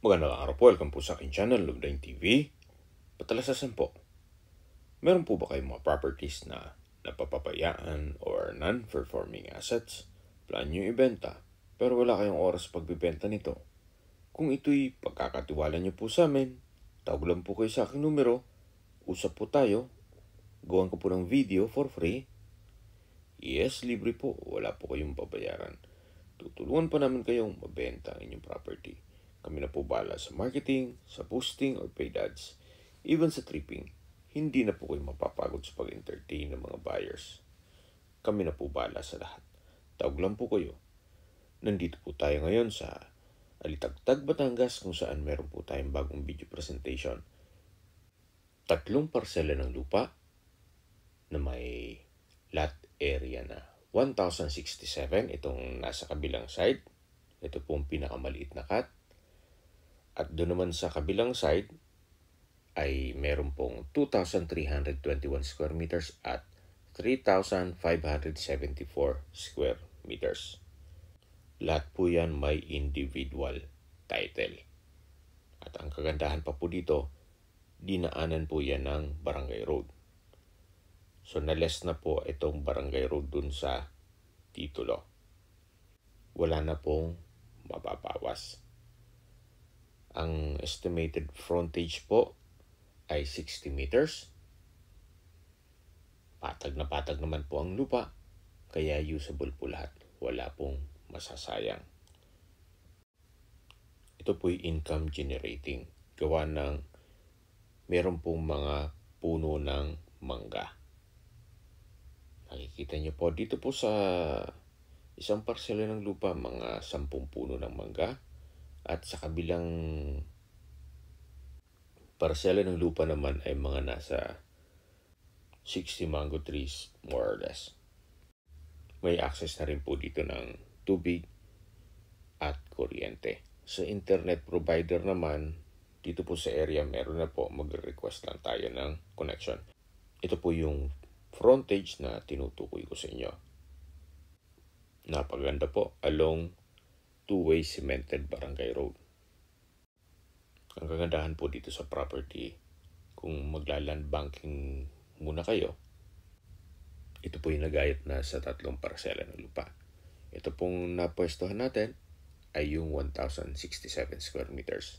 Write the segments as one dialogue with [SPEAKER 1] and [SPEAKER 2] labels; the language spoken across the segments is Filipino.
[SPEAKER 1] Magandang araw po, welcome po sa aking channel, Lugdaing TV. Patalasasan po, meron po ba kayong mga properties na napapapayaan or non-performing assets? Plan nyo ibenta, pero wala kayong oras pagbibenta nito. Kung ito'y pagkakatiwala nyo po sa amin, tawag lang po kayo sa aking numero, usap po tayo, gawan ko po ng video for free. Yes, libre po, wala po kayong babayaran. Tutulungan pa namin kayong mabenta ang inyong property. Kami na po bahala sa marketing, sa boosting or paid ads, even sa tripping. Hindi na po kayo mapapagod sa pag-entertain ng mga buyers. Kami na po bahala sa lahat. Tawag lang po kayo. Nandito po tayo ngayon sa Alitagtag, Batangas, kung saan meron po tayong bagong video presentation. 3 parsela ng lupa na may lot area na 1,067, itong nasa kabilang side. Ito po ang pinakamaliit na cut. At doon naman sa kabilang side ay meron pong 2,321 square meters at 3,574 square meters. Lahat po yan may individual title. At ang kagandahan pa po dito, dinaanan po yan ng barangay road. So na-less na po itong barangay road dun sa titulo. Wala na pong mababawas. Ang estimated frontage po ay 60 meters. Patag na patag naman po ang lupa, kaya usable po lahat. Wala pong masasayang. Ito po'y income generating. Gawa ng meron pong mga puno ng mangga. Nakikita niyo po dito po sa isang parsela ng lupa, mga 10 puno ng mangga. At sa kabilang parsela ng lupa naman ay mga nasa 60 mango trees, more or less. May access na rin po dito ng tubig at kuryente. Sa internet provider naman, dito po sa area meron na po, magre-request lang tayo ng connection. Ito po yung frontage na tinutukoy ko sa inyo. Napaganda po, along two-way cemented barangay road. Ang kagandahan po dito sa property, kung magla-land banking muna kayo, ito po yung nagayat na sa 3 parsela ng lupa. Ito pong napwestuhan natin ay yung 1,067 square meters.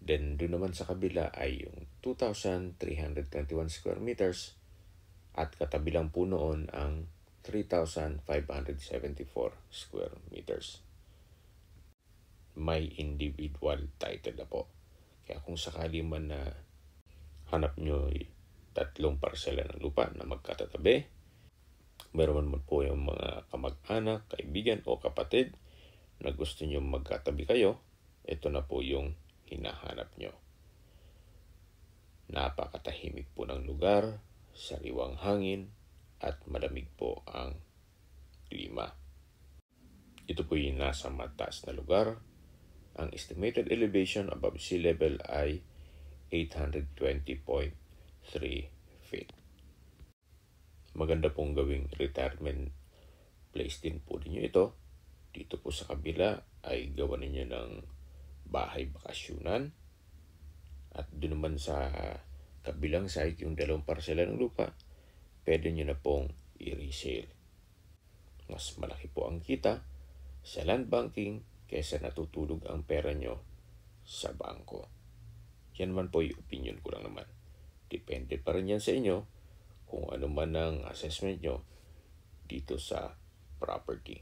[SPEAKER 1] Then doon naman sa kabila ay yung 2,321 square meters at katabi lang po noon ang 3,574 square meters. May individual title na po. Kaya kung sakali man na hanap nyo 3 parsela ng lupa na magkatatabi, meron man po yung mga kamag-anak, kaibigan o kapatid na gusto nyo magkatabi kayo, ito na po yung hinahanap nyo. Napakatahimik po ng lugar, sariwang hangin, at malamig po ang klima. Ito po yung nasa mataas na lugar. Ang estimated elevation above sea level ay 820.3 feet. Maganda pong gawing retirement place din po ninyo ito. Dito po sa kabila ay gawa ninyo ng bahay bakasyunan. At doon naman sa kabilang side, yung 2 parsela ng lupa, pwede nyo na pong i-resale. Mas malaki po ang kita sa land banking kaysa natutulog ang pera nyo sa bangko. Yan man po yung opinion ko lang naman. Depende pa rin yan sa inyo kung ano man ang assessment nyo dito sa property.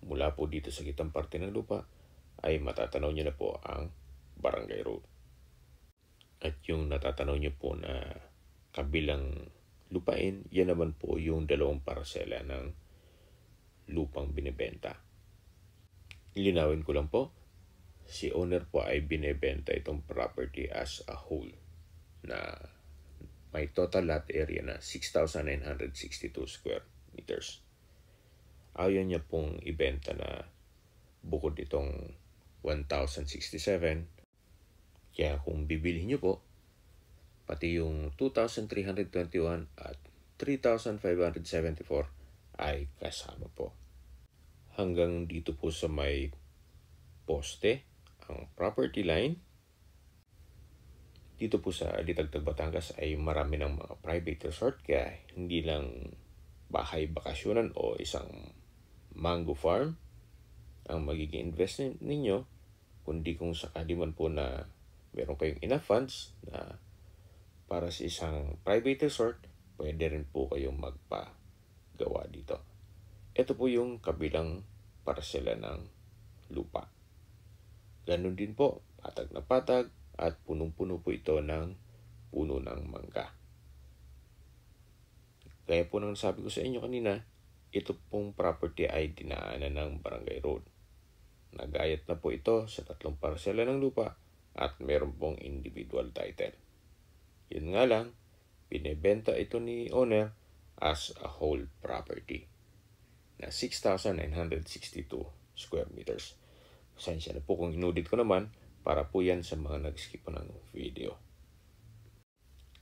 [SPEAKER 1] Mula po dito sa gitang parte ng lupa ay matatanaw nyo na po ang barangay road. At yung natatanaw nyo po na kabilang lupain, yan naman po yung 2 parsela ng lupang binibenta. Linawin ko lang po, si owner po ay binibenta itong property as a whole na may total lot area na 6,962 square meters. Ayaw niya pong ibenta na bukod itong 1,067. Kaya kung bibilihin niyo po, pati yung 2,321 at 3,574 ay kasama po. Hanggang dito po sa may poste ang property line. Dito po sa Alitagtag, Batangas ay marami ng mga private resort, kaya hindi lang bahay bakasyonan o isang mango farm ang magiging investment ninyo, kundi kung sakali man po na meron kayong enough funds na para sa isang private resort, pwede rin po kayong magpagawa dito. Ito po yung kabilang parsela ng lupa. Ganun din po, patag na patag at punong-puno po ito ng puno ng mangga. Kaya po nang sabi ko sa inyo kanina, ito pong property ay dinaanan ng barangay road. Nagayat na po ito sa 3 parsela ng lupa at meron pong individual title. Yun nga lang, binebenta ito ni owner as a whole property na 6,962 square meters. Pasensya na po kung inudit ko naman, para po yan sa mga nag-skip po ng video.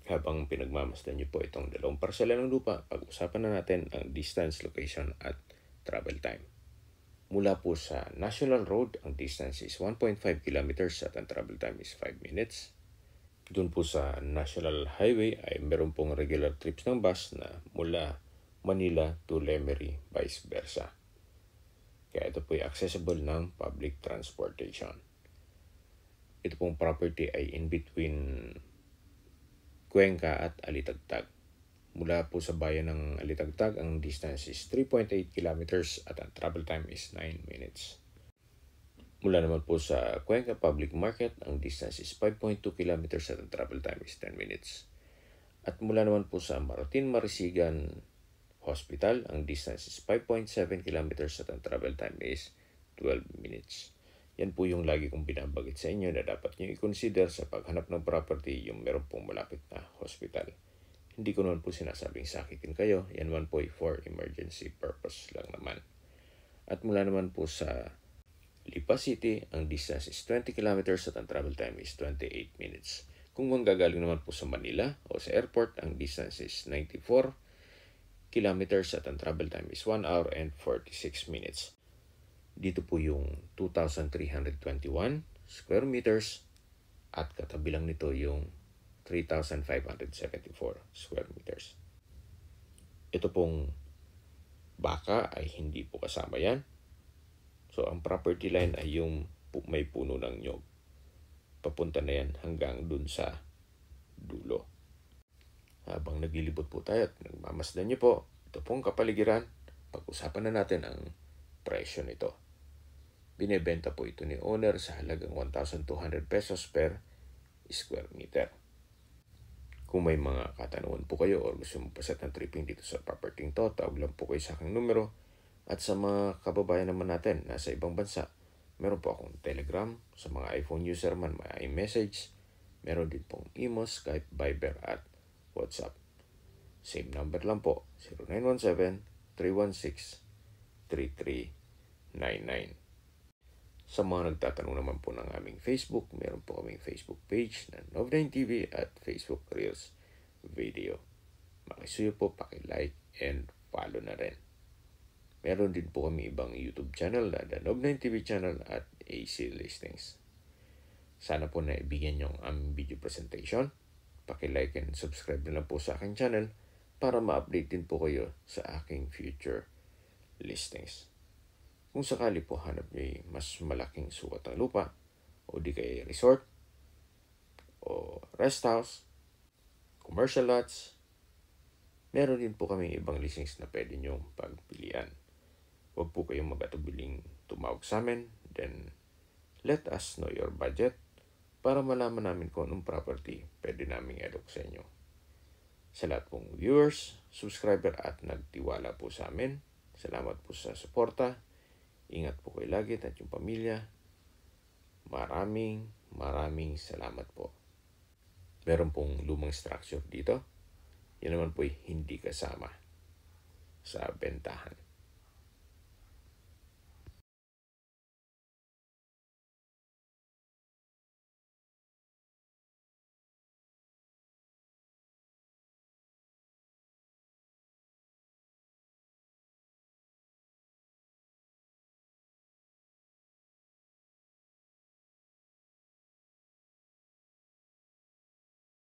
[SPEAKER 1] Habang pinagmamasdan niyo po itong 2 parsela ng lupa, pag-usapan na natin ang distance, location at travel time. Mula po sa National Road, ang distance is 1.5 kilometers at ang travel time is 5 minutes. Doon po sa National Highway ay meron pong regular trips ng bus na mula Manila to Lemery, vice versa. Kaya ito po ay accessible ng public transportation. Ito pong property ay in between Cuenca at Alitagtag. Mula po sa bayan ng Alitagtag, ang distance is 3.8 kilometers at ang travel time is 9 minutes. Mula naman po sa Cuenca Public Market, ang distance is 5.2 kilometers at ang travel time is 10 minutes. At mula naman po sa Marutin Marisigan Hospital, ang distance is 5.7 kilometers at ang travel time is 12 minutes. Yan po yung lagi kong binabagit sa inyo na dapat nyo i-consider sa paghanap ng property, yung meron pong malapit na hospital. Hindi ko naman po sinasabing sakitin kayo, yan man po ay for emergency purpose lang naman. At mula naman po sa Lipa City, ang distance is 20 kilometers at ang travel time is 28 minutes. Kung manggagaling naman po sa Manila o sa airport, ang distance is 94 kilometers at ang travel time is 1 hour and 46 minutes. Dito po yung 2,321 square meters at katabi lang nito yung 3,574 square meters. Ito pong baka ay hindi po kasama yan. So, ang property line ay yung may puno ng nyog. Papunta na yan hanggang dun sa dulo. Habang naglilibot po tayo at nagmamasdan nyo po, ito pong kapaligiran, pag-usapan na natin ang presyo nito. Binebenta po ito ni owner sa halagang 1,200 pesos per square meter. Kung may mga katanungan po kayo o gusto mo paset ng tripping dito sa property to, tawag lang po kayo sa aking numero. At sa mga kababayan naman natin nasa ibang bansa, meron po akong Telegram. Sa mga iPhone user man, may iMessage. Meron din pong Imo, Skype, Viber at WhatsApp. Same number lang po, 0917-316-3399. Sa mga nagtatanong naman po ng aming Facebook, meron po kaming Facebook page na Nov9TV at Facebook Reels video. Makisuyo po, paki-like and follow na rin. Meron din po kami ibang YouTube channel na The Nov9TV channel at AC Listings. Sana po naibigyan nyo ang aming video presentation. Paki-like and subscribe na lang po sa aking channel para ma-update din po kayo sa aking future listings. Kung sakali po hanap nyo mas malaking sukat ng lupa o di kay resort o rest house, commercial lots, meron din po kami ibang listings na pwede nyo pagpilian. Huwag po kayong mag-atubiling tumawag sa amin, then let us know your budget para malaman namin kung anong property pwede namin i-alok sa inyo. Sa lahat pong viewers, subscriber at nagtiwala po sa amin, salamat po sa suporta. Ingat po kayo lagi at yung pamilya. Maraming salamat po. Meron pong lumang structure dito. Yan naman po ay hindi kasama sa bentahan.